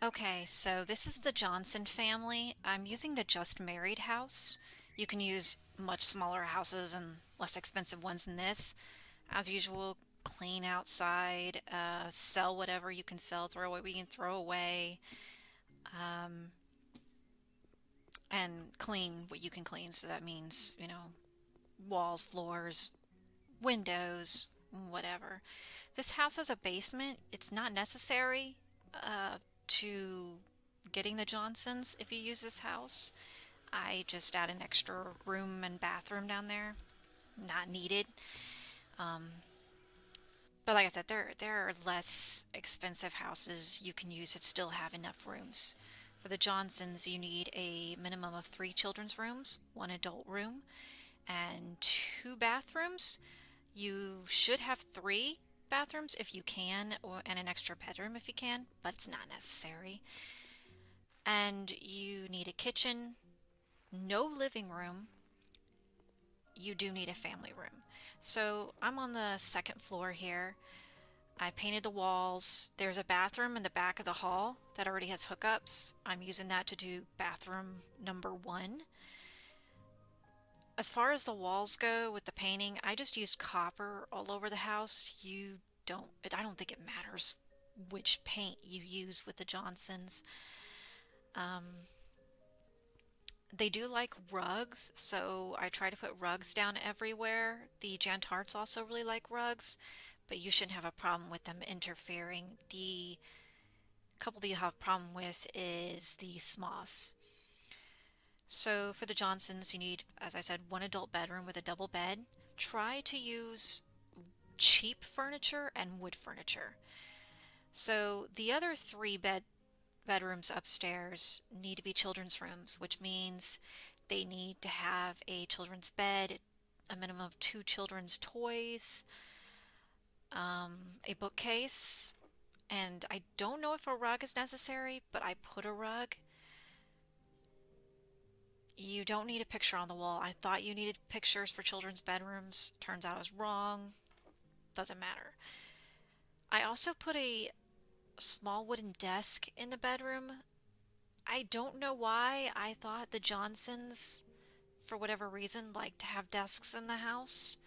Okay, so this is the Jonson family. I'm using the Just Married house. You can use much smaller houses and less expensive ones than this. As usual, clean outside, sell whatever you can sell, throw away what you can throw away, um, and clean what you can clean. So that means, walls, floors, windows, whatever. This house has a basement. It's not necessary to getting the Johnsons if you use this house. I just add an extra room and bathroom down there. Not needed. Um, but like I said, there are less expensive houses you can use that still have enough rooms. For the Johnsons, you need a minimum of three children's rooms, one adult room, and two bathrooms. You should have three bathrooms if you can, and an extra bedroom if you can, but it's not necessary. And you need a kitchen, no living room. You do need a family room. So I'm on the second floor here. I painted the walls. There's a bathroom in the back of the hall that already has hookups. I'm using that to do bathroom number one. As far as the walls go with the painting, I just used copper all over the house. I don't think it matters which paint you use with the Johnsons. Um, they do like rugs, so I try to put rugs down everywhere. The Jantarts also really like rugs, but you shouldn't have a problem with them interfering. The couple that you have a problem with is the Smoss. So for the Johnsons, you need, as I said, one adult bedroom with a double bed. Try to use cheap furniture and wood furniture. So the other three bedrooms upstairs need to be children's rooms, which means they need to have a children's bed, a minimum of two children's toys, a bookcase, and I don't know if a rug is necessary, but I put a rug. You don't need a picture on the wall. I thought you needed pictures for children's bedrooms. Turns out I was wrong. Doesn't matter. I also put a small wooden desk in the bedroom. I don't know why. I thought the Johnsons, for whatever reason, like to have desks in the house.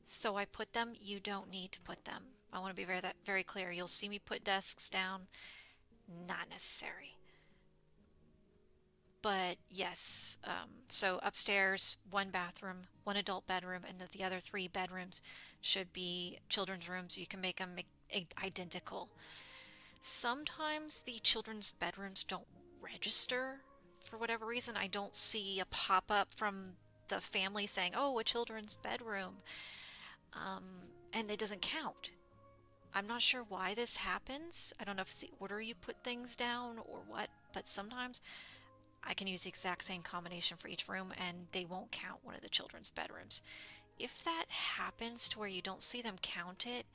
So I put them. You don't need to put them. I want to be very clear. You'll see me put desks down. Not necessary. But yes, so upstairs, one bathroom, one adult bedroom, and the other three bedrooms should be children's rooms. You can make them identical. Sometimes the children's bedrooms don't register for whatever reason. I don't see a pop up from the family saying, oh, a children's bedroom, and it doesn't count. I'm not sure why this happens. I don't know if it's the order you put things down or what, but sometimes I can use the exact same combination for each room and they won't count one of the children's bedrooms. If that happens to where you don't see them count it,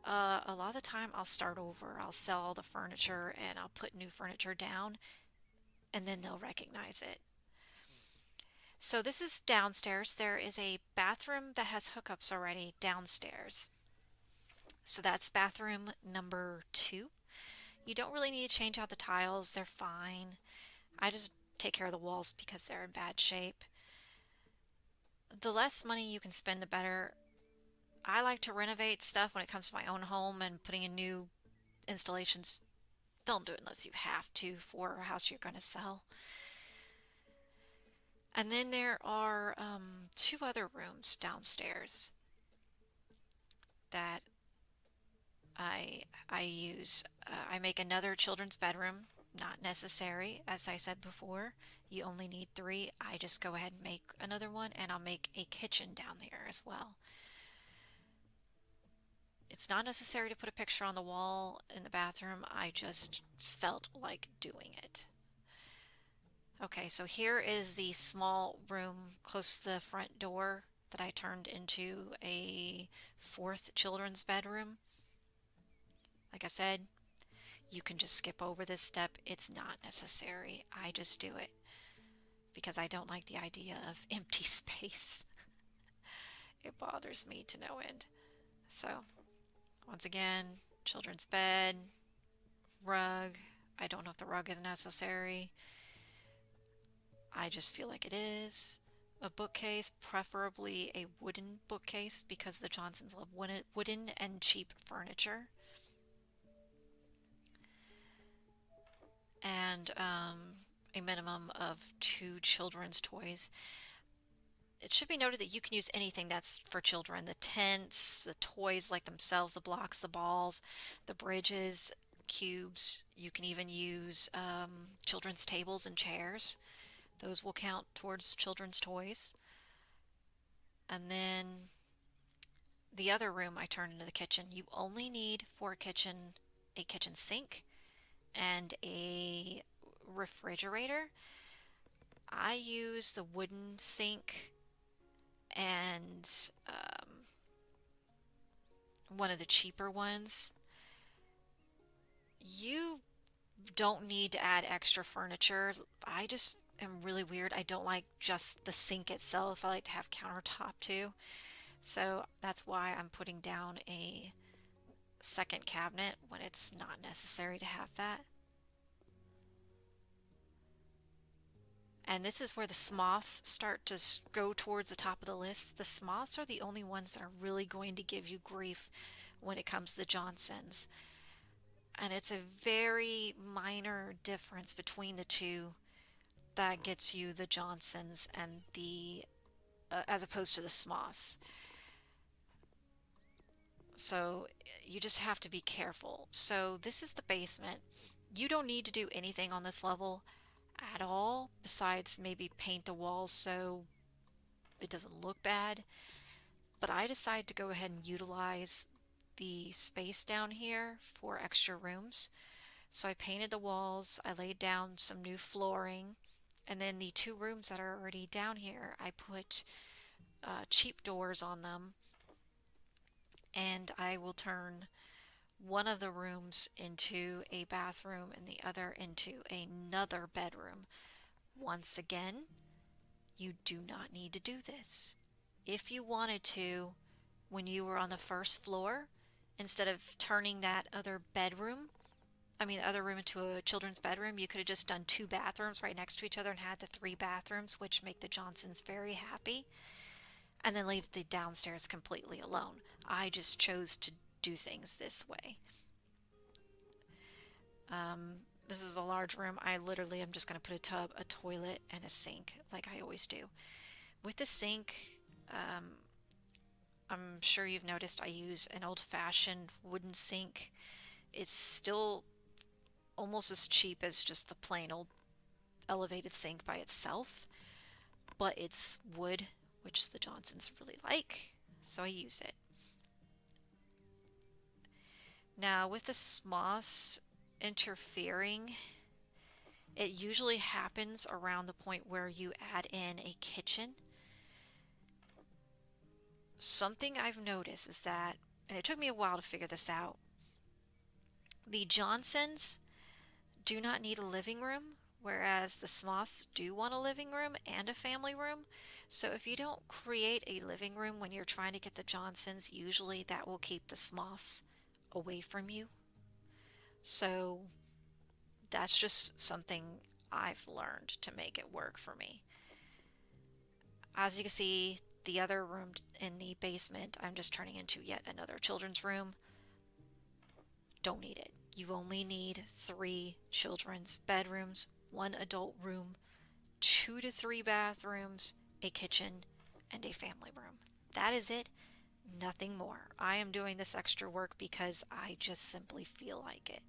a lot of the time I'll start over. I'll sell all the furniture and I'll put new furniture down and then they'll recognize it. So this is downstairs. There is a bathroom that has hookups already downstairs. So that's bathroom number two. You don't really need to change out the tiles, they're fine. I just take care of the walls because they're in bad shape. The less money you can spend, the better. I like to renovate stuff when it comes to my own home and putting in new installations. Don't do it unless you have to for a house you're going to sell. And then there are two other rooms downstairs that I use. I make another children's bedroom. Not necessary, as I said before. You only need three. I just go ahead and make another one, and I'll make a kitchen down there as well. It's not necessary to put a picture on the wall in the bathroom. I just felt like doing it. Okay, so here is the small room close to the front door that I turned into a fourth children's bedroom. Like I said, you can just skip over this step. It's not necessary. I just do it because I don't like the idea of empty space. It bothers me to no end. So, once again, children's bed, rug, I don't know if the rug is necessary. I just feel like it is. A bookcase, preferably a wooden bookcase because the Johnsons love wooden and cheap furniture. And a minimum of two children's toys. It should be noted that you can use anything that's for children. The tents, the toys like themselves, the blocks, the balls, the bridges, cubes. You can even use children's tables and chairs. Those will count towards children's toys. And then the other room I turned into the kitchen. You only need for a kitchen sink and a refrigerator. I use the wooden sink and one of the cheaper ones. You don't need to add extra furniture. I just am really weird. I don't like just the sink itself. I like to have countertop too. So that's why I'm putting down a second cabinet when it's not necessary to have that. And this is where the Smiths start to go towards the top of the list. The Smiths are the only ones that are really going to give you grief when it comes to the Johnsons. And it's a very minor difference between the two that gets you the Johnsons and the as opposed to the Smiths. So you just have to be careful. So this is the basement. You don't need to do anything on this level at all besides maybe paint the walls so it doesn't look bad. But I decided to go ahead and utilize the space down here for extra rooms. So I painted the walls, I laid down some new flooring, and then the two rooms that are already down here, I put cheap doors on them, and I will turn one of the rooms into a bathroom and the other into another bedroom. Once again, you do not need to do this. If you wanted to, when you were on the first floor, instead of turning that other room into a children's bedroom, you could have just done two bathrooms right next to each other and had the three bathrooms, which make the Johnsons very happy, and then leave the downstairs completely alone. I just chose to do things this way. This is a large room. I literally am just going to put a tub, a toilet, and a sink like I always do. With the sink, um, I'm sure you've noticed I use an old-fashioned wooden sink. It's still almost as cheap as just the plain old elevated sink by itself, but it's wood, which the Johnsons really like, so I use it. Now, with the Smiths interfering, it usually happens around the point where you add in a kitchen. Something I've noticed is that, and it took me a while to figure this out, the Johnsons do not need a living room, whereas the Smiths do want a living room and a family room. So if you don't create a living room when you're trying to get the Johnsons, usually that will keep the Smiths away from you. So that's just something I've learned to make it work for me. As you can see, the other room in the basement, I'm just turning into yet another children's room. Don't need it. You only need 3 children's bedrooms, 1 adult room, 2 to 3 bathrooms, a kitchen, and a family room. That is it. Nothing more. I am doing this extra work because I just simply feel like it.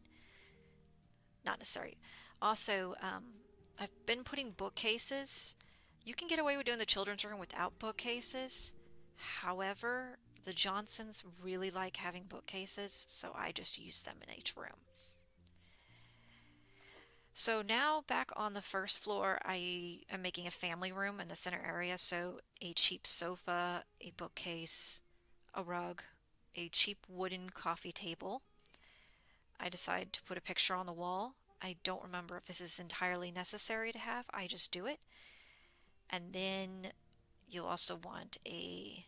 Not necessary. Also, I've been putting bookcases. You can get away with doing the children's room without bookcases. However, the Johnsons really like having bookcases, so I just use them in each room. So now back on the first floor, I am making a family room in the center area. So a cheap sofa, a bookcase, a rug, a cheap wooden coffee table. I decide to put a picture on the wall. I don't remember if this is entirely necessary to have. I just do it. And then you'll also want a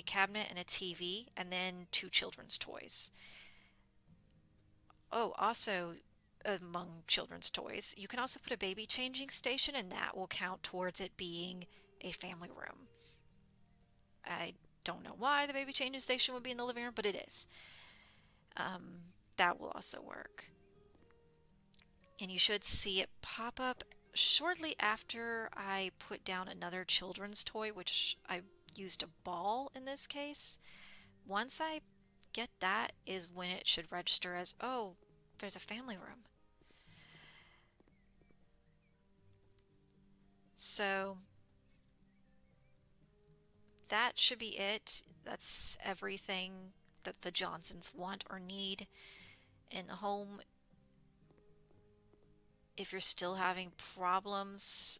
cabinet and a TV, and then 2 children's toys. Oh, also, among children's toys. You can also put a baby changing station, and that will count towards it being a family room. I don't know why the baby changing station would be in the living room, but it is. That will also work. And you should see it pop up shortly after I put down another children's toy, which I used a ball in this case. Once I get that is when it should register as, oh, there's a family room. So that should be it. That's everything that the Johnsons want or need in the home. If you're still having problems,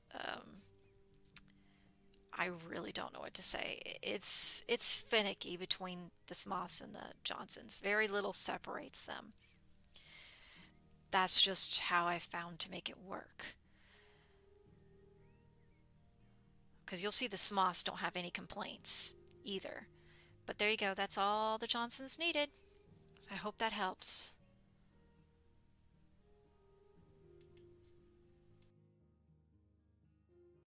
I really don't know what to say. It's finicky between the Smiths and the Johnsons. Very little separates them. That's just how I found to make it work. Because you'll see the Smiths don't have any complaints either. But there you go. That's all the Johnsons needed. I hope that helps.